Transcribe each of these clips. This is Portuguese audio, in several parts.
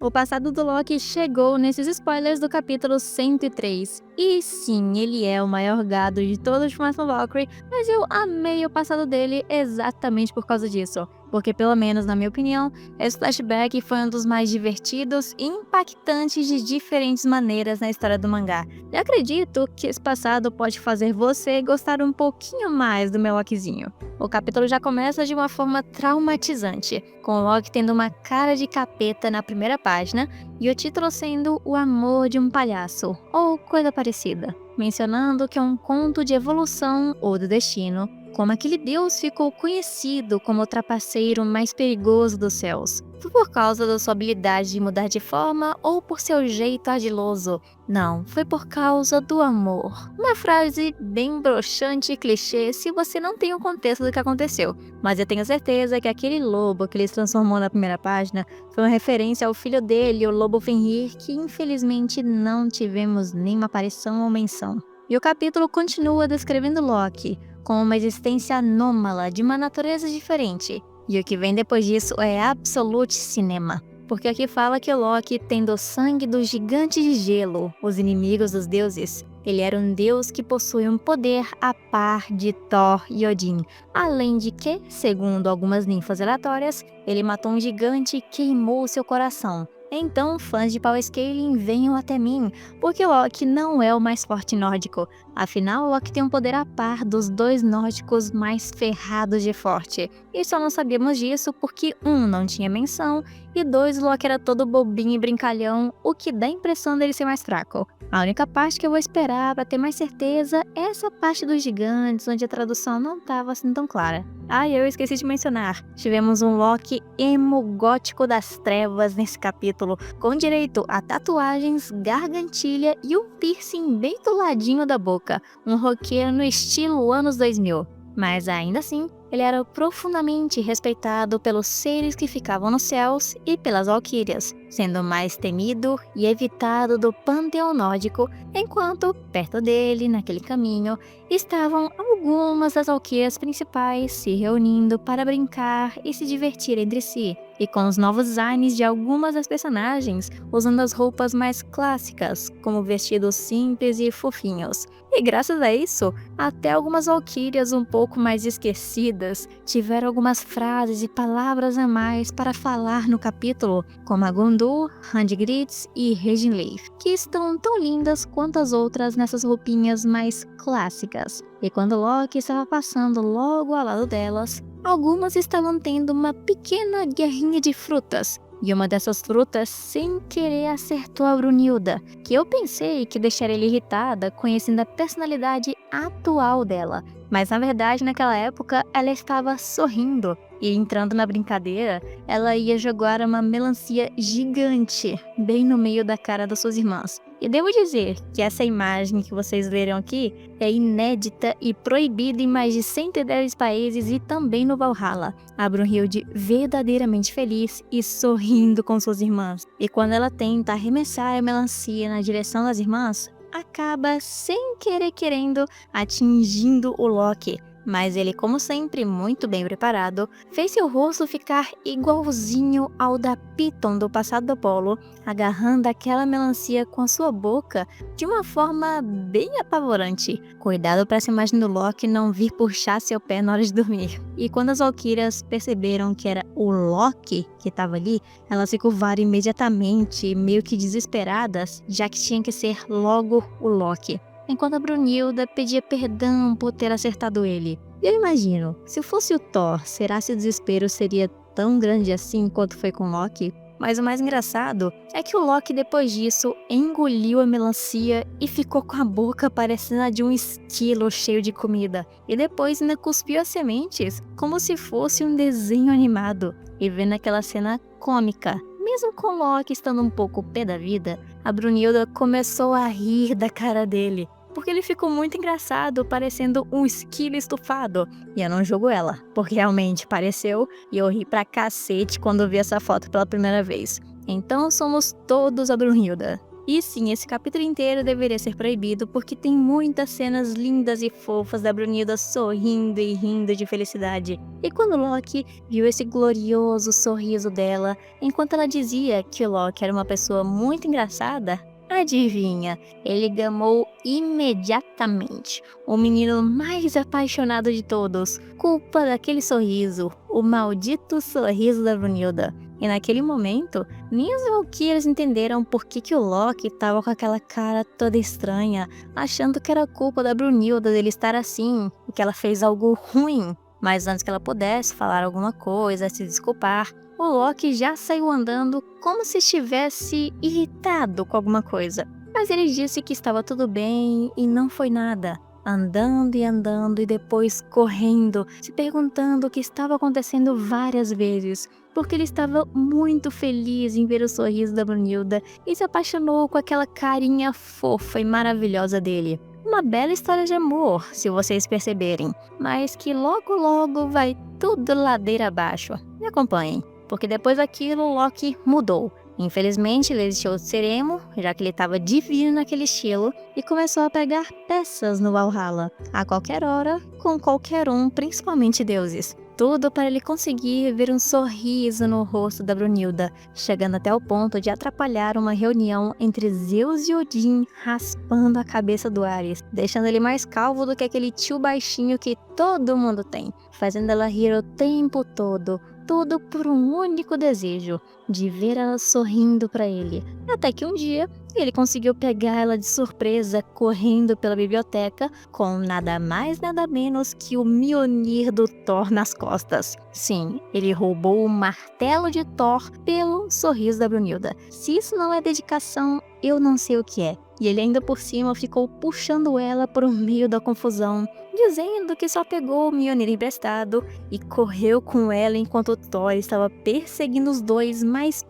O passado do Loki chegou nesses spoilers do capítulo 103. E sim, ele é o maior gado de todos os Fullmetal Valkyrie, mas eu amei o passado dele exatamente por causa disso. Porque, pelo menos na minha opinião, esse flashback foi um dos mais divertidos e impactantes de diferentes maneiras na história do mangá. E acredito que esse passado pode fazer você gostar um pouquinho mais do meu Lokizinho. O capítulo já começa de uma forma traumatizante, com o Loki tendo uma cara de capeta na primeira página e o título sendo O Amor de um Palhaço, ou coisa parecida, mencionando que é um conto de evolução ou do destino, como aquele deus ficou conhecido como o trapaceiro mais perigoso dos céus. Foi por causa da sua habilidade de mudar de forma ou por seu jeito ardiloso? Não, foi por causa do amor. Uma frase bem broxante e clichê se você não tem o contexto do que aconteceu. Mas eu tenho certeza que aquele lobo que ele se transformou na primeira página foi uma referência ao filho dele, o Lobo Fenrir, que infelizmente não tivemos nenhuma aparição ou menção. E o capítulo continua descrevendo Loki com uma existência anômala de uma natureza diferente. E o que vem depois disso é absolute cinema. Porque aqui fala que Loki, tendo o sangue dos gigantes de gelo, os inimigos dos deuses, ele era um deus que possui um poder a par de Thor e Odin. Além de que, segundo algumas ninfas aleatórias, ele matou um gigante e queimou seu coração. Então, fãs de Power Scaling, venham até mim, porque Loki não é o mais forte nórdico. Afinal, Loki tem um poder a par dos dois nórdicos mais ferrados de forte. E só não sabíamos disso porque não tinha menção, e Loki era todo bobinho e brincalhão, o que dá a impressão dele ser mais fraco. A única parte que eu vou esperar para ter mais certeza é essa parte dos gigantes, onde a tradução não estava assim tão clara. Eu esqueci de mencionar, tivemos um Loki emo gótico das trevas nesse capítulo, com direito a tatuagens, gargantilha e um piercing bem do ladinho da boca, um roqueiro no estilo anos 2000. Mas ainda assim, ele era profundamente respeitado pelos seres que ficavam nos céus e pelas valquírias, sendo mais temido e evitado do panteão nórdico, enquanto, perto dele, naquele caminho, estavam algumas das valquírias principais se reunindo para brincar e se divertir entre si, e com os novos designs de algumas das personagens, usando as roupas mais clássicas, como vestidos simples e fofinhos. E graças a isso, até algumas valquírias um pouco mais esquecidas tiveram algumas frases e palavras a mais para falar no capítulo, como a Gundur, Handgritz e Reginleif, que estão tão lindas quanto as outras nessas roupinhas mais clássicas. E quando Loki estava passando logo ao lado delas, algumas estavam tendo uma pequena guerrinha de frutas. E uma dessas frutas, sem querer, acertou a Brunilda, que eu pensei que deixaria ela irritada, conhecendo a personalidade atual dela. Mas na verdade, naquela época, ela estava sorrindo. E entrando na brincadeira, ela ia jogar uma melancia gigante, bem no meio da cara das suas irmãs. E devo dizer que essa imagem que vocês verão aqui é inédita e proibida em mais de 110 países e também no Valhalla. A Brunhilde verdadeiramente feliz e sorrindo com suas irmãs. E quando ela tenta arremessar a melancia na direção das irmãs, acaba sem querer querendo atingindo o Loki. Mas ele, como sempre, muito bem preparado, fez seu rosto ficar igualzinho ao da Piton do passado do Apollo, agarrando aquela melancia com a sua boca de uma forma bem apavorante. Cuidado para essa imagem do Loki não vir puxar seu pé na hora de dormir. E quando as Valquírias perceberam que era o Loki que estava ali, elas se curvaram imediatamente, meio que desesperadas, já que tinha que ser logo o Loki. Enquanto a Brunilda pedia perdão por ter acertado ele. E eu imagino, se fosse o Thor, será que o desespero seria tão grande assim quanto foi com Loki? Mas o mais engraçado é que o Loki depois disso engoliu a melancia e ficou com a boca parecendo a de um esquilo cheio de comida. E depois ainda cuspiu as sementes como se fosse um desenho animado. E vendo aquela cena cômica, mesmo com Loki estando um pouco pé da vida, a Brunilda começou a rir da cara dele, porque ele ficou muito engraçado, parecendo um esquilo estufado. E eu não julgo ela, porque realmente pareceu, e eu ri pra cacete quando vi essa foto pela primeira vez. Então somos todos a Brunhilda. E sim, esse capítulo inteiro deveria ser proibido porque tem muitas cenas lindas e fofas da Brunilda sorrindo e rindo de felicidade. E quando Loki viu esse glorioso sorriso dela, enquanto ela dizia que o Loki era uma pessoa muito engraçada, adivinha, ele gamou imediatamente. O menino mais apaixonado de todos, culpa daquele sorriso, o maldito sorriso da Brunilda. E naquele momento, nem os Valkyrias entenderam por que o Loki estava com aquela cara toda estranha, achando que era culpa da Brunilda dele estar assim, e que ela fez algo ruim. Mas antes que ela pudesse falar alguma coisa, se desculpar, o Loki já saiu andando como se estivesse irritado com alguma coisa. Mas ele disse que estava tudo bem e não foi nada. Andando e depois correndo, se perguntando o que estava acontecendo várias vezes, porque ele estava muito feliz em ver o sorriso da Brunilda e se apaixonou com aquela carinha fofa e maravilhosa dele. Uma bela história de amor, se vocês perceberem, mas que logo logo vai tudo ladeira abaixo. Me acompanhem, porque depois daquilo Loki mudou. Infelizmente, ele deixou de ser emo, já que ele estava divino naquele estilo, e começou a pegar peças no Valhalla, a qualquer hora, com qualquer um, principalmente deuses. Tudo para ele conseguir ver um sorriso no rosto da Brunilda, chegando até o ponto de atrapalhar uma reunião entre Zeus e Odin, raspando a cabeça do Ares, deixando ele mais calvo do que aquele tio baixinho que todo mundo tem, fazendo ela rir o tempo todo. Tudo por um único desejo, de ver ela sorrindo para ele. Até que um dia, ele conseguiu pegar ela de surpresa correndo pela biblioteca com nada mais nada menos que o Mjolnir do Thor nas costas. Sim, ele roubou o martelo de Thor pelo sorriso da Brunilda. Se isso não é dedicação, eu não sei o que é. E ele ainda por cima ficou puxando ela por meio da confusão, dizendo que só pegou o Mjolnir emprestado e correu com ela enquanto Thor estava perseguindo os dois mais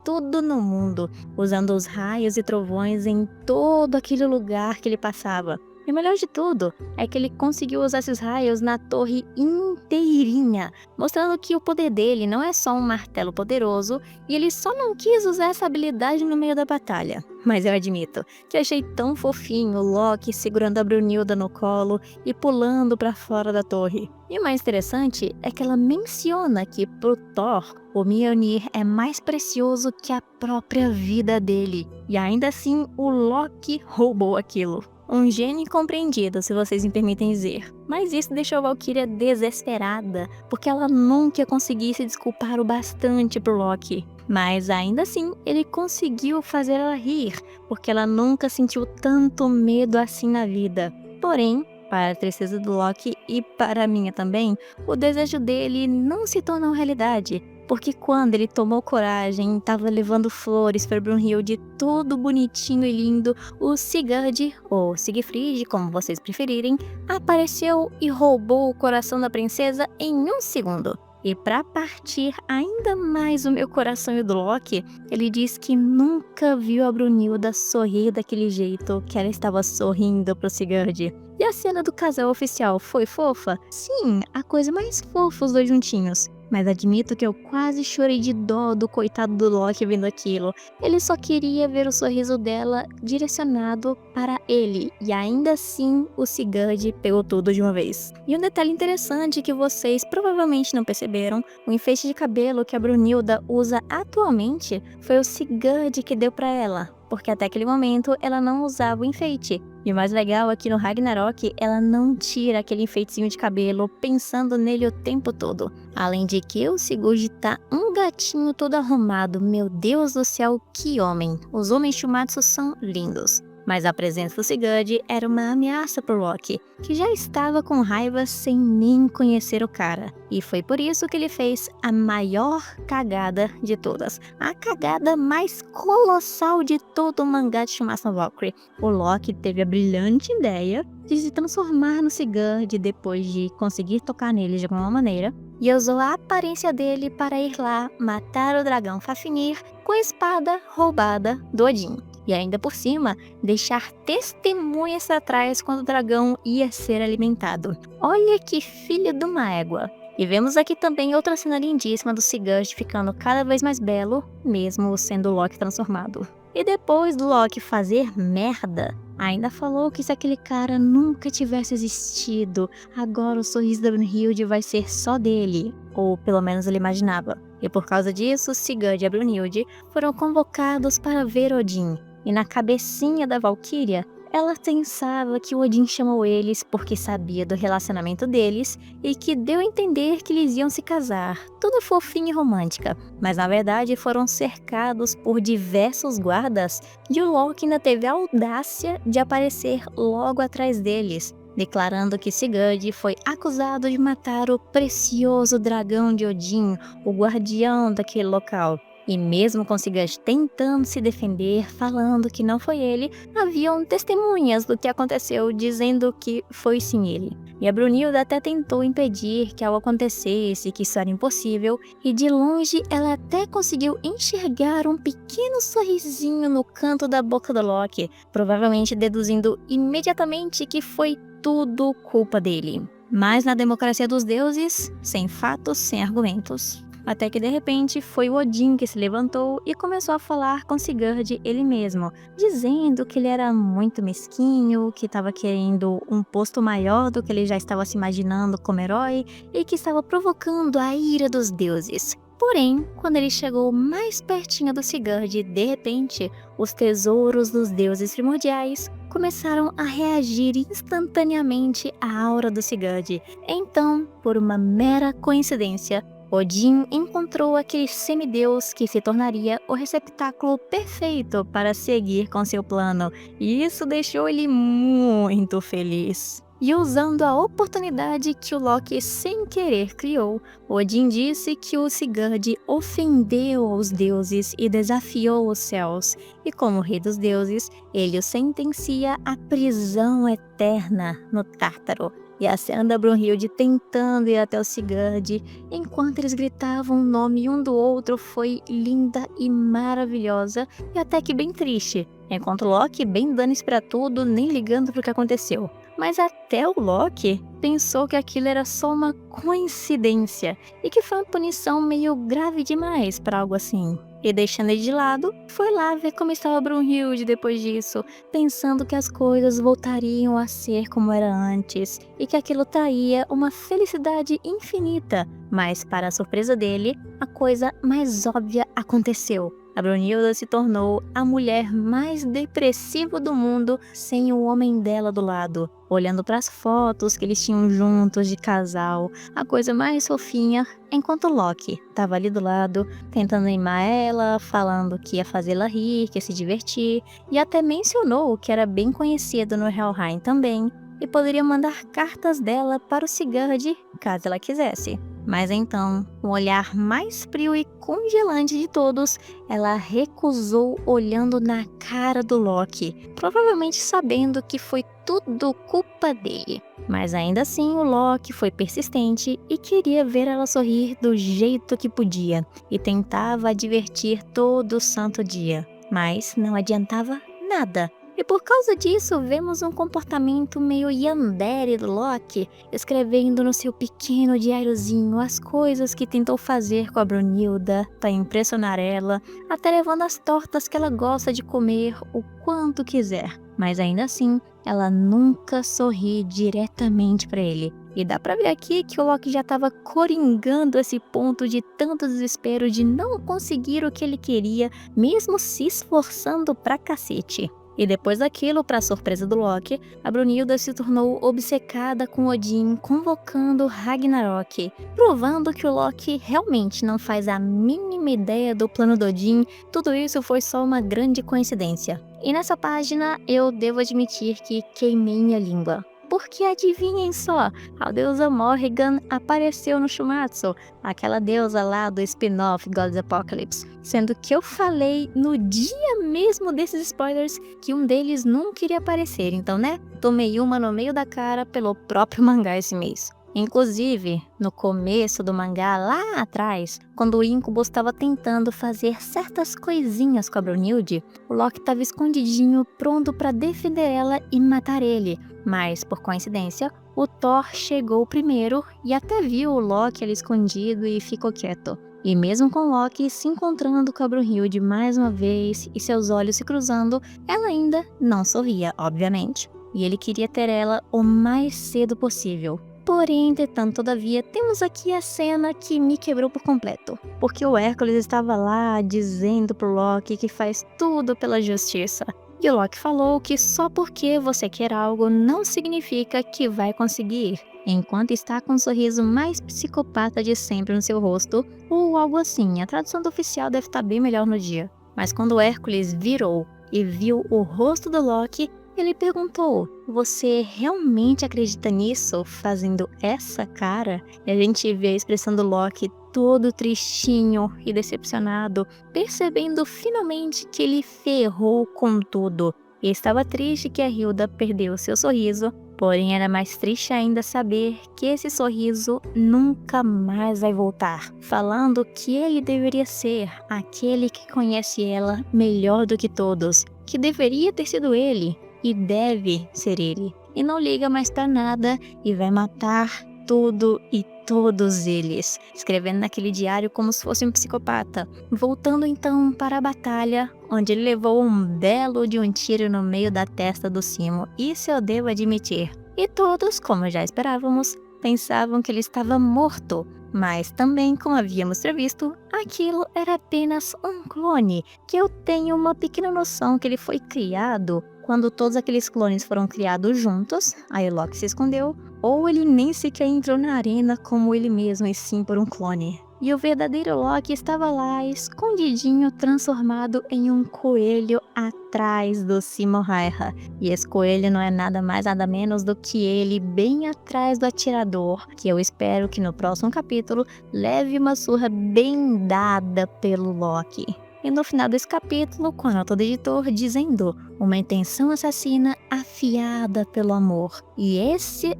tudo no mundo, usando os raios e trovões em todo aquele lugar que ele passava. E o melhor de tudo é que ele conseguiu usar esses raios na torre inteirinha, mostrando que o poder dele não é só um martelo poderoso e ele só não quis usar essa habilidade no meio da batalha. Mas eu admito que achei tão fofinho o Loki segurando a Brunilda no colo e pulando para fora da torre. E o mais interessante é que ela menciona que pro Thor, o Mjolnir é mais precioso que a própria vida dele. E ainda assim, o Loki roubou aquilo. Um gênio incompreendido, se vocês me permitem dizer. Mas isso deixou a Valkyria desesperada, porque ela nunca conseguia se desculpar o bastante pro Loki. Mas ainda assim, ele conseguiu fazer ela rir, porque ela nunca sentiu tanto medo assim na vida. Porém, para a tristeza do Loki e para a minha também, o desejo dele não se tornou realidade. Porque quando ele tomou coragem e estava levando flores para Brunhilde, tudo bonitinho e lindo, o Sigurd, ou Siegfried, como vocês preferirem, apareceu e roubou o coração da princesa em um segundo. E para partir ainda mais o meu coração e o do Loki, ele diz que nunca viu a Brunilda sorrir daquele jeito que ela estava sorrindo pro Sigurd. E a cena do casal oficial foi fofa? Sim, a coisa mais fofa os dois juntinhos. Mas admito que eu quase chorei de dó do coitado do Loki vendo aquilo. Ele só queria ver o sorriso dela direcionado para ele. E ainda assim, o Sigurd pegou tudo de uma vez. E um detalhe interessante que vocês provavelmente não perceberam, o enfeite de cabelo que a Brunilda usa atualmente foi o Sigurd que deu para ela. Porque até aquele momento ela não usava o enfeite. E o mais legal é que no Ragnarok ela não tira aquele enfeitezinho de cabelo pensando nele o tempo todo. Além de que o Sigurd tá um gatinho todo arrumado. Meu Deus do céu, que homem! Os homens Shumatsu são lindos. Mas a presença do Sigurd era uma ameaça pro Loki, que já estava com raiva sem nem conhecer o cara. E foi por isso que ele fez a maior cagada de todas. A cagada mais colossal de todo o mangá de Shumatsu no Valkyrie. O Loki teve a brilhante ideia de se transformar no Sigurd depois de conseguir tocar nele de alguma maneira. E usou a aparência dele para ir lá matar o dragão Fafnir com a espada roubada do Odin. E ainda por cima, deixar testemunhas atrás quando o dragão ia ser alimentado. Olha que filho de uma égua! E vemos aqui também outra cena lindíssima do Sigurd ficando cada vez mais belo, mesmo sendo o Loki transformado. E depois do Loki fazer merda, ainda falou que se aquele cara nunca tivesse existido, agora o sorriso da Brunhilde vai ser só dele, ou pelo menos ele imaginava. E por causa disso, Sigurd e a Brunhilde foram convocados para ver Odin. E na cabecinha da Valkyria, ela pensava que o Odin chamou eles porque sabia do relacionamento deles e que deu a entender que eles iam se casar, tudo fofinho e romântica. Mas na verdade foram cercados por diversos guardas e o Loki ainda teve a audácia de aparecer logo atrás deles, declarando que Sigurd foi acusado de matar o precioso dragão de Odin, o guardião daquele local. E mesmo com Sigurd tentando se defender, falando que não foi ele, haviam testemunhas do que aconteceu dizendo que foi sim ele. E a Brunhilde até tentou impedir que algo acontecesse, que isso era impossível, e de longe ela até conseguiu enxergar um pequeno sorrisinho no canto da boca do Loki, provavelmente deduzindo imediatamente que foi tudo culpa dele. Mas na democracia dos deuses, sem fatos, sem argumentos. Até que de repente foi o Odin que se levantou e começou a falar com Sigurd ele mesmo, dizendo que ele era muito mesquinho, que estava querendo um posto maior do que ele já estava se imaginando como herói e que estava provocando a ira dos deuses. Porém, quando ele chegou mais pertinho do Sigurd, de repente, os tesouros dos deuses primordiais começaram a reagir instantaneamente à aura do Sigurd. Então, por uma mera coincidência, Odin encontrou aquele semideus que se tornaria o receptáculo perfeito para seguir com seu plano, e isso deixou ele muito feliz. E usando a oportunidade que o Loki sem querer criou, Odin disse que o Sigurd ofendeu os deuses e desafiou os céus, e como rei dos deuses, ele o sentencia à prisão eterna no Tártaro. E a cena da Brunhilde tentando ir até o Sigurd, enquanto eles gritavam o nome um do outro, foi linda e maravilhosa, e até que bem triste, enquanto Loki bem dane-se pra tudo, nem ligando pro que aconteceu. Mas até o Loki pensou que aquilo era só uma coincidência, e que foi uma punição meio grave demais para algo assim. E deixando ele de lado, foi lá ver como estava Brunhilde depois disso, pensando que as coisas voltariam a ser como era antes, e que aquilo traía uma felicidade infinita. Mas, para a surpresa dele, a coisa mais óbvia aconteceu. A Brunhilde se tornou a mulher mais depressiva do mundo sem o homem dela do lado, olhando para as fotos que eles tinham juntos de casal, a coisa mais fofinha, enquanto Loki estava ali do lado, tentando animar ela, falando que ia fazê-la rir, que ia se divertir, e até mencionou que era bem conhecido no Helheim também, e poderia mandar cartas dela para o Sigurd caso ela quisesse. Mas então, com o olhar mais frio e congelante de todos, ela recusou olhando na cara do Loki, provavelmente sabendo que foi tudo culpa dele. Mas ainda assim, o Loki foi persistente e queria ver ela sorrir do jeito que podia, e tentava a divertir todo santo dia. Mas não adiantava nada. E por causa disso, vemos um comportamento meio yandere do Loki, escrevendo no seu pequeno diáriozinho as coisas que tentou fazer com a Brunhilde para impressionar ela, até levando as tortas que ela gosta de comer o quanto quiser. Mas ainda assim, ela nunca sorri diretamente para ele. E dá pra ver aqui que o Loki já estava coringando esse ponto de tanto desespero de não conseguir o que ele queria, mesmo se esforçando pra cacete. E depois daquilo, para surpresa do Loki, a Brunhilde se tornou obcecada com Odin convocando Ragnarok, provando que o Loki realmente não faz a mínima ideia do plano do Odin, tudo isso foi só uma grande coincidência. E nessa página eu devo admitir que queimei minha língua. Porque adivinhem só, a deusa Morrigan apareceu no Shumatsu, aquela deusa lá do spin-off God's Apocalypse. Sendo que eu falei no dia mesmo desses spoilers que um deles nunca iria aparecer, então né, tomei uma no meio da cara pelo próprio mangá esse mês. Inclusive, no começo do mangá, lá atrás, quando o Incubus estava tentando fazer certas coisinhas com a Brunhilde, o Loki estava escondidinho, pronto para defender ela e matar ele. Mas, por coincidência, o Thor chegou primeiro e até viu o Loki ali escondido e ficou quieto. E mesmo com Loki se encontrando com a Brunhilde mais uma vez e seus olhos se cruzando, ela ainda não sorria, obviamente. E ele queria ter ela o mais cedo possível. Porém, entretanto, todavia, temos aqui a cena que me quebrou por completo. Porque o Hércules estava lá dizendo pro Loki que faz tudo pela justiça. E o Loki falou que só porque você quer algo não significa que vai conseguir. Enquanto está com o sorriso mais psicopata de sempre no seu rosto, ou algo assim, a tradução do oficial deve estar bem melhor no dia. Mas quando o Hércules virou e viu o rosto do Loki, ele perguntou: "Você realmente acredita nisso?" Fazendo essa cara, e a gente vê a expressão do Loki todo tristinho e decepcionado, percebendo finalmente que ele ferrou com tudo. E estava triste que a Hilda perdeu seu sorriso, porém era mais triste ainda saber que esse sorriso nunca mais vai voltar, falando que ele deveria ser aquele que conhece ela melhor do que todos, que deveria ter sido ele. E deve ser ele. E não liga mais pra nada e vai matar tudo e todos eles, escrevendo naquele diário como se fosse um psicopata. Voltando então para a batalha, onde ele levou um belo de um tiro no meio da testa do Simo, isso eu devo admitir. E todos, como já esperávamos, pensavam que ele estava morto. Mas também, como havíamos previsto, aquilo era apenas um clone, que eu tenho uma pequena noção que ele foi criado quando todos aqueles clones foram criados juntos, aí Loki se escondeu, ou ele nem sequer entrou na arena como ele mesmo, e sim por um clone. E o verdadeiro Loki estava lá, escondidinho, transformado em um coelho atrás do Simo Häyhä. E esse coelho não é nada mais nada menos do que ele bem atrás do atirador, que eu espero que no próximo capítulo leve uma surra bem dada pelo Loki. E no final desse capítulo, com a nota do editor dizendo: uma intenção assassina afiada pelo amor. E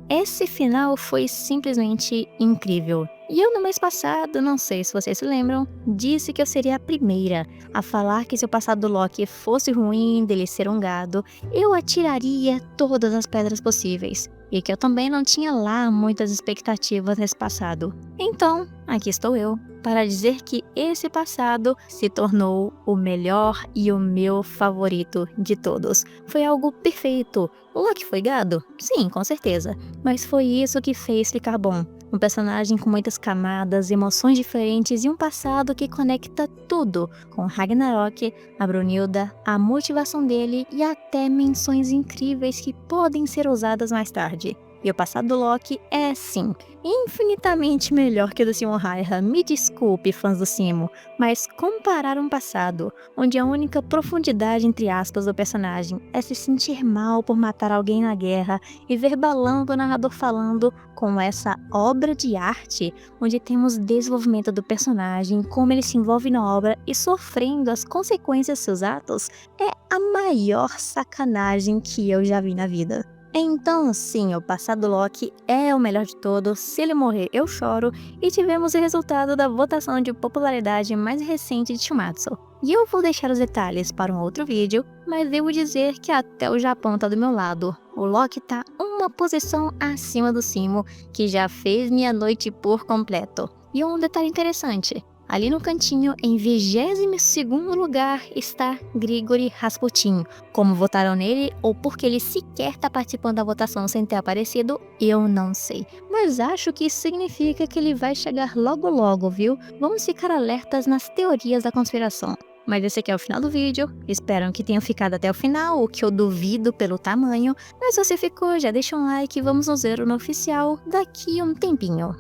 esse final foi simplesmente incrível. E eu no mês passado, não sei se vocês se lembram, disse que eu seria a primeira a falar que se o passado do Loki fosse ruim, dele ser um gado, eu atiraria todas as pedras possíveis. E que eu também não tinha lá muitas expectativas nesse passado. Então, aqui estou eu, para dizer que esse passado se tornou o melhor e o meu favorito de todos. Foi algo perfeito. O Loki foi gado? Sim, com certeza. Mas foi isso que fez ficar bom. Um personagem com muitas camadas, emoções diferentes e um passado que conecta tudo com Ragnarok, a Brunhilda, a motivação dele e até menções incríveis que podem ser usadas mais tarde. E o passado do Loki é, sim, infinitamente melhor que o do Simo Häyhä. Me desculpe, fãs do Simo, mas comparar um passado onde a única profundidade, entre aspas, do personagem é se sentir mal por matar alguém na guerra e ver balando o narrador falando, com essa obra de arte, onde temos desenvolvimento do personagem, como ele se envolve na obra e sofrendo as consequências de seus atos, é a maior sacanagem que eu já vi na vida. Então sim, o passado do Loki é o melhor de todos, se ele morrer eu choro, e tivemos o resultado da votação de popularidade mais recente de Shumatsu. E eu vou deixar os detalhes para um outro vídeo, mas devo dizer que até o Japão tá do meu lado. O Loki tá uma posição acima do Simo, que já fez minha noite por completo. E um detalhe interessante: ali no cantinho, em 22º lugar, está Grigori Rasputin. Como votaram nele, ou porque ele sequer está participando da votação sem ter aparecido, eu não sei. Mas acho que isso significa que ele vai chegar logo logo, viu? Vamos ficar alertas nas teorias da conspiração. Mas esse aqui é o final do vídeo, espero que tenham ficado até o final, o que eu duvido pelo tamanho. Mas se você ficou, já deixa um like e vamos nos ver no oficial daqui a um tempinho.